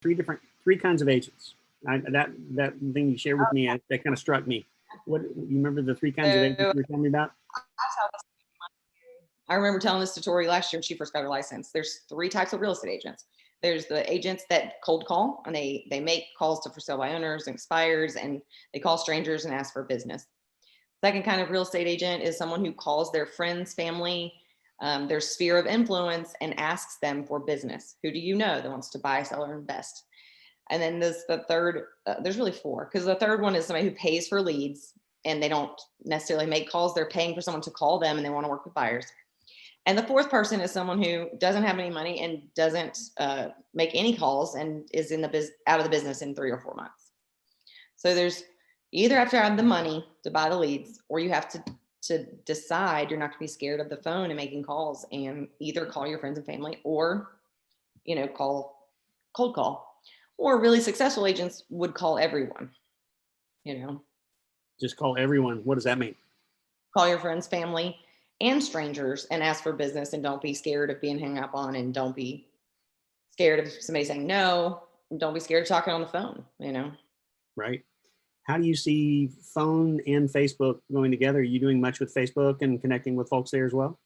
three kinds of agents. That thing you shared with me, that kind of struck me. What, you remember the three kinds of agents you were telling me about? I remember telling this to Tori last year when she first got her license. There's three types of real estate agents. There's the agents that cold call, and they make calls to for sale by owners and expires, and they call strangers and ask for business. Second kind of real estate agent is someone who calls their friends, family, their sphere of influence, and asks them for business. Who do you know that wants to buy, sell, or invest? And then there's the third, there's really four, because the third one is somebody who pays for leads, and they don't necessarily make calls. They're paying for someone to call them, and they want to work with buyers. And the fourth person is someone who doesn't have any money and doesn't make any calls and is out of the business in 3 or 4 months. So there's, you either have to have the money to buy the leads, or you have to decide you're not going to be scared of the phone and making calls, and either call your friends and family, or, cold call. Or really successful agents would call everyone, Just call everyone. What does that mean? Call your friends, family, and strangers and ask for business, and don't be scared of being hung up on, and don't be scared of somebody saying no, and don't be scared of talking on the phone, Right. How do you see phone and Facebook going together? Are you doing much with Facebook and connecting with folks there as well?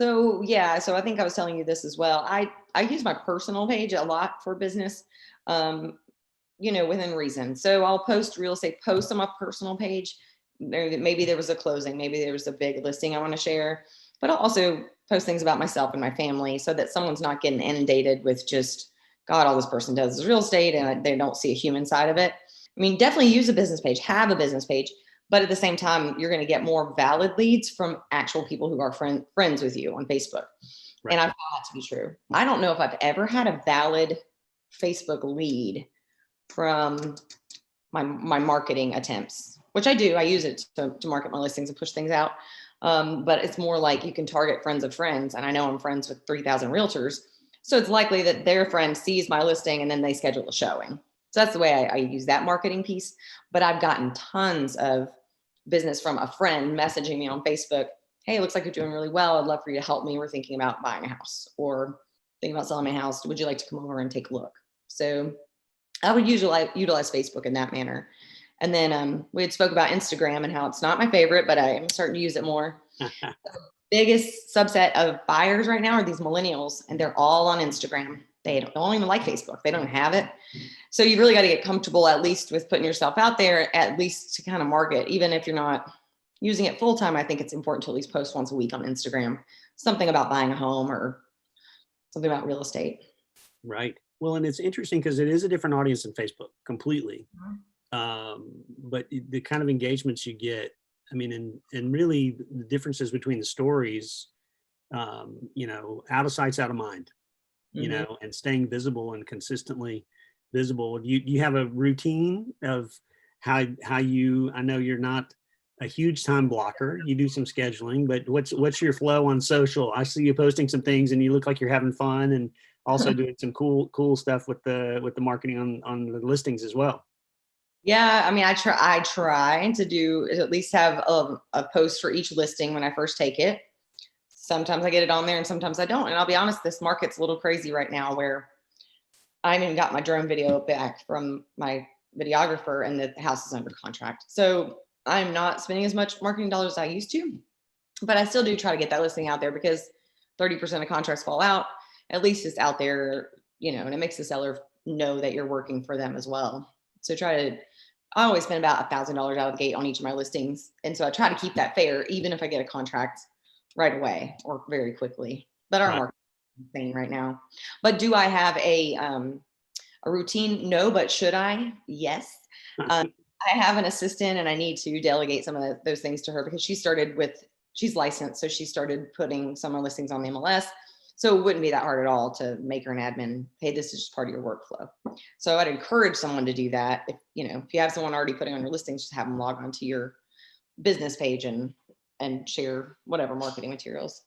So yeah, so I think I was telling you this as well. I use my personal page a lot for business, within reason. So I'll post real estate posts on my personal page. Maybe there was a closing, maybe there was a big listing I want to share, but I'll also post things about myself and my family, so that someone's not getting inundated with just, God, all this person does is real estate, and they don't see a human side of it. I mean, definitely use a business page, have a business page, but at the same time, you're going to get more valid leads from actual people who are friends with you on Facebook. Right. And I found that to be true. I don't know if I've ever had a valid Facebook lead from my marketing attempts, which I do. I use it to market my listings and push things out. But it's more like you can target friends of friends. And I know I'm friends with 3,000 realtors. So it's likely that their friend sees my listing and then they schedule a showing. So that's the way I use that marketing piece. But I've gotten tons of business from a friend messaging me on Facebook. Hey, it looks like you're doing really well. I'd love for you to help me. We're thinking about buying a house, or thinking about selling my house. Would you like to come over and take a look? So I would usually utilize Facebook in that manner. And then we had spoke about Instagram and how it's not my favorite, but I'm starting to use it more. The biggest subset of buyers right now are these millennials, and they're all on Instagram. They don't even like Facebook. They don't have it. So you really got to get comfortable, at least with putting yourself out there, at least to kind of market. Even if you're not using it full time, I think it's important to at least post once a week on Instagram, something about buying a home or something about real estate. Right. Well, and it's interesting because it is a different audience than Facebook completely. But the kind of engagements you get, I mean, and really the differences between the stories, out of sight's out of mind, and staying visible and consistently visible. Do you have a routine of how you, I know you're not a huge time blocker, you do some scheduling, but what's your flow on social? I see you posting some things and you look like you're having fun, and also doing some cool stuff with the marketing on the listings as well. Yeah, I mean, I try to do at least have a post for each listing when I first take it. Sometimes I get it on there and sometimes I don't. And I'll be honest, this market's a little crazy right now, where I even got my drone video back from my videographer and the house is under contract. So I'm not spending as much marketing dollars as I used to, but I still do try to get that listing out there, because 30% of contracts fall out. At least it's out there, and it makes the seller know that you're working for them as well. So I always spend about $1,000 out of the gate on each of my listings. And so I try to keep that fair, even if I get a contract right away or very quickly. But our market is insane right now. But do I have a routine? No, but should I? Yes. I have an assistant, and I need to delegate some of those things to her, because she's licensed. So she started putting some of her listings on the MLS. So it wouldn't be that hard at all to make her an admin. Hey, this is just part of your workflow. So I'd encourage someone to do that. If you have someone already putting on your listings, just have them log onto your business page and share whatever marketing materials.